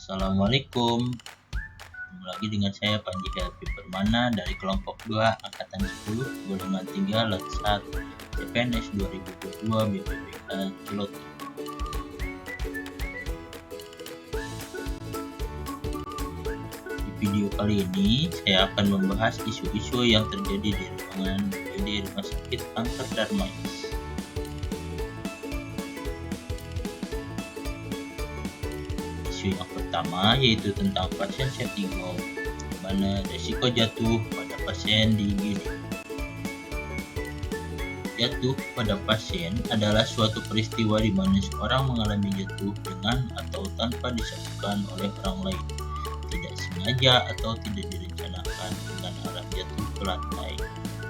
Assalamualaikum. Ketemu lagi dengan saya Panji Helvi Permana dari kelompok 2 angkatan 10 golongan 3 lot 1 CPNS 2022 BPPK Ciloto. Di video kali ini saya akan membahas isu-isu yang terjadi di ruangan UGD Rumah Sakit Kanker Darmais. Yang pertama yaitu tentang pasien safety goal, di mana risiko jatuh pada pasien di IGD. Jatuh pada pasien adalah suatu peristiwa di mana seorang mengalami jatuh dengan atau tanpa disaksikan oleh orang lain, tidak sengaja atau tidak direncanakan dengan arah jatuh ke lantai,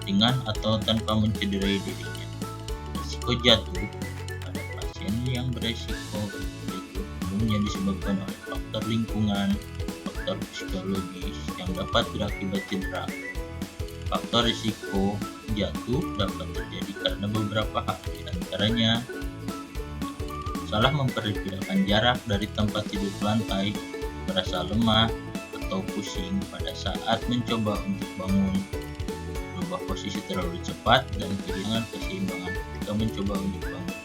dengan atau tanpa mencederai dirinya. Risiko jatuh pada pasien yang beresiko umumnya disebabkan oleh faktor lingkungan, faktor psikologis yang dapat berakibat cedera. Faktor risiko jatuh dapat terjadi karena beberapa hal, di antaranya salah memperkirakan jarak dari tempat tidur ke lantai, merasa lemah atau pusing pada saat mencoba untuk bangun, berubah posisi terlalu cepat, dan kehilangan keseimbangan ketika mencoba untuk bangun.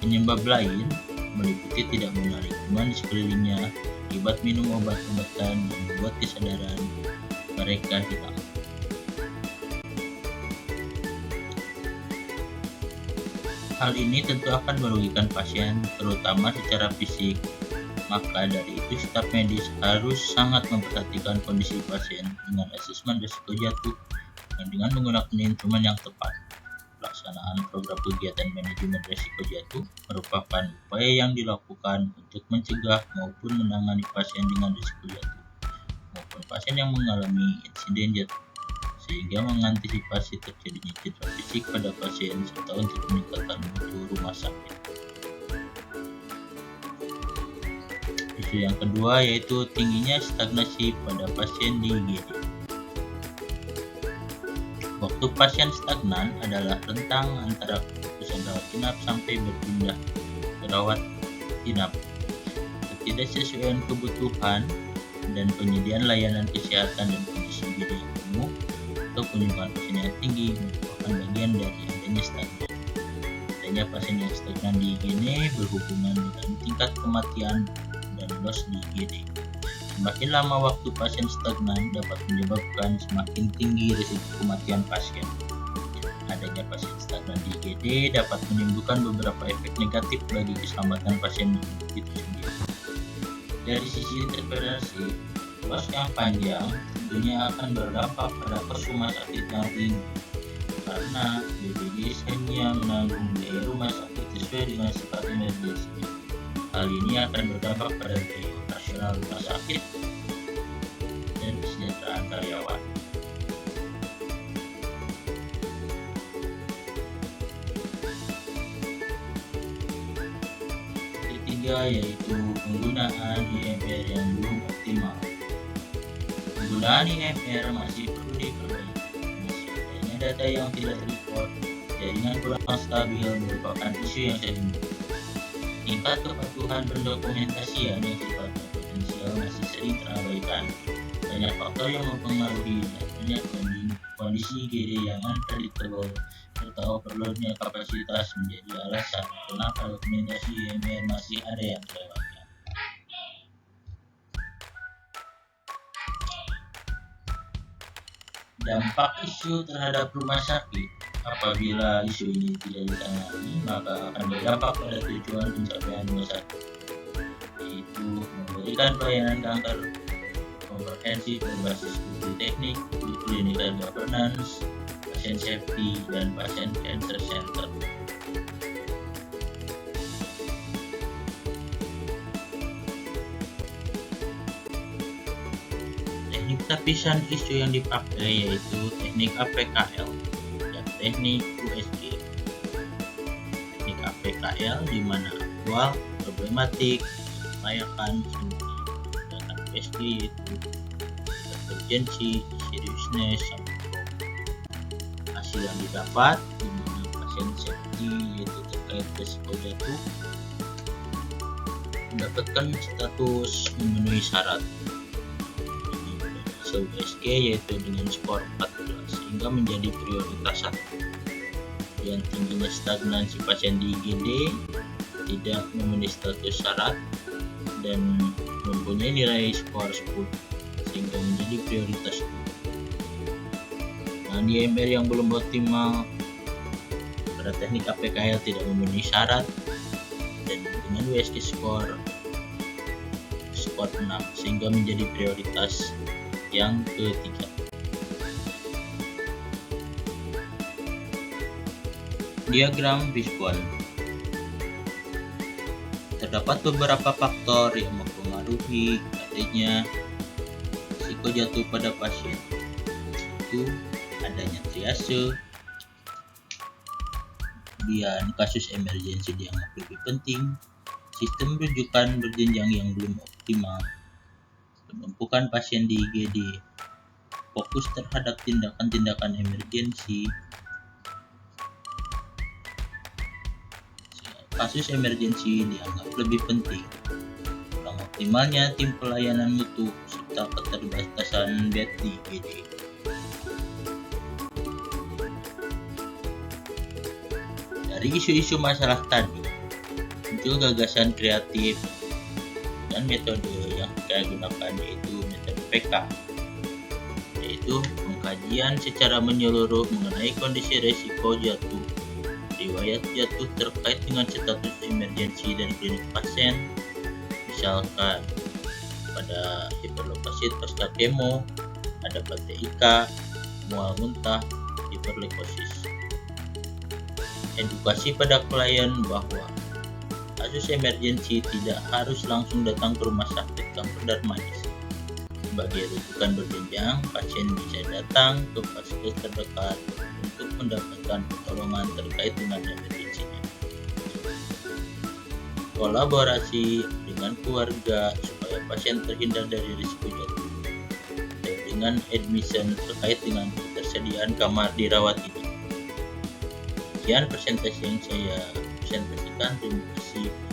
Penyebab lain meliputi tidak mengenal lingkungan di sekelilingnya akibat minum obat-obatan yang membuat kesadaran mereka hilang. Hal ini tentu akan merugikan pasien, terutama secara fisik. Maka dari itu staf medis harus sangat memperhatikan kondisi pasien dengan asesmen risiko jatuh dan dengan menggunakan instrumen yang tepat. Pelaksanaan program kegiatan manajemen risiko jatuh merupakan upaya yang dilakukan untuk mencegah maupun menangani pasien dengan risiko jatuh maupun pasien yang mengalami insiden jatuh, sehingga mengantisipasi terjadinya cedera fisik pada pasien serta untuk meningkatkan mutu rumah sakit. Isu yang kedua yaitu tingginya stagnasi pada pasien di IGD. Waktu pasien stagnan adalah rentang antara keputusan rawat inap sampai berpindah ke rawat inap. Ketidaksesuaian kebutuhan dan penyediaan layanan kesehatan dan kondisi IGD yang penuh atau kunjungan pasien yang tinggi merupakan bagian dari adanya stagnan. Adanya pasien yang stagnan di IGD berhubungan dengan tingkat kematian dan loss di IGD. Semakin lama waktu pasien stagnan dapat menyebabkan semakin tinggi risiko kematian pasien. Adanya pasien stagnan di IGD dapat menimbulkan beberapa efek negatif bagi keselamatan pasien itu sendiri. Dari sisi interpretasi, proses yang panjang tentunya akan berdampak pada kos rumah sakit yang tinggi, karena BPJS hanya menanggung biaya rumah sakit sesuai dengan sifat emergensi. Hal ini akan berdampak pada biaya operasional rumah sakit dan kesejahteraan karyawan. Ketiga yaitu penggunaan IMR yang belum optimal. Penggunaan IMR masih perlu diperbaiki. Masih adanya data yang tidak terreport, jaringan kurang stabil merupakan isu yang sering. Tingkat kepatuhan pendokumentasian yang sifatnya potensial masih sering terabaikan. Banyak faktor yang mempengaruhi, adanya kondisi IGD yang unpredictable serta overloadnya kapasitas menjadi alasan kenapa dokumentasi IMR masih ada yang terlewatkan. Dampak isu terhadap rumah sakit. Apabila isu ini tidak ditangani, maka akan berdampak pada tujuan pencapaian rumah sakit, yaitu memberikan pelayanan kanker komprehensif berbasis studi teknik, clinical governance, patient safety, dan patient cancer center. Teknik tapisan isu yang dipakai yaitu teknik APKL dan teknik USG. Teknik APKL di mana aktual, problematik, kelayakan, sedangkan USG yaitu urgency, seriousness, sampai hasil yang didapat di mana pasien safety yaitu terkait risiko jatuh, mendapatkan status memenuhi syarat USG yaitu dengan skor 14 sehingga menjadi prioritas 1. Yang tingginya stagnan si pasien di IGD tidak memenuhi status syarat dan mempunyai nilai skor 10 sehingga menjadi prioritas 2. Nah, IMR yang belum optimal pada teknik APKL tidak memenuhi syarat dan dengan USG skor 6 sehingga menjadi prioritas yang ketiga. Diagram visual. Terdapat beberapa faktor yang mempengaruhi adanya risiko jatuh pada pasien, yaitu adanya triase, kemudian kasus emergensi dianggap lebih penting, sistem rujukan berjenjang yang belum optimal, penumpukan pasien di IGD, fokus terhadap tindakan-tindakan emergensi, kasus emergensi dianggap lebih penting, kurang optimalnya tim pelayanan mutu, serta keterbatasan bed di IGD. Dari isu-isu masalah tadi, muncul gagasan kreatif dan metode yang kita gunakan yaitu metode PK, yaitu pengkajian secara menyeluruh mengenai kondisi resiko jatuh, riwayat jatuh terkait dengan status emergensi dan klinik pasien, misalkan pada hiperleukosit pasca kemo, ada PTIK, mual muntah, hiperleukosis. Edukasi pada klien bahwa kasus emergensi tidak harus langsung datang ke rumah sakit Kanker Darmais. Sebagai rujukan berjenjang, pasien bisa datang ke vaskes terdekat untuk mendapatkan pertolongan terkait dengan emergensinya. Kolaborasi dengan keluarga supaya pasien terhindar dari risiko jatuh. Dan dengan admission terkait dengan ketersediaan kamar dirawat ini. Sekian presentasi yang saya presentasikan. Terima kasih.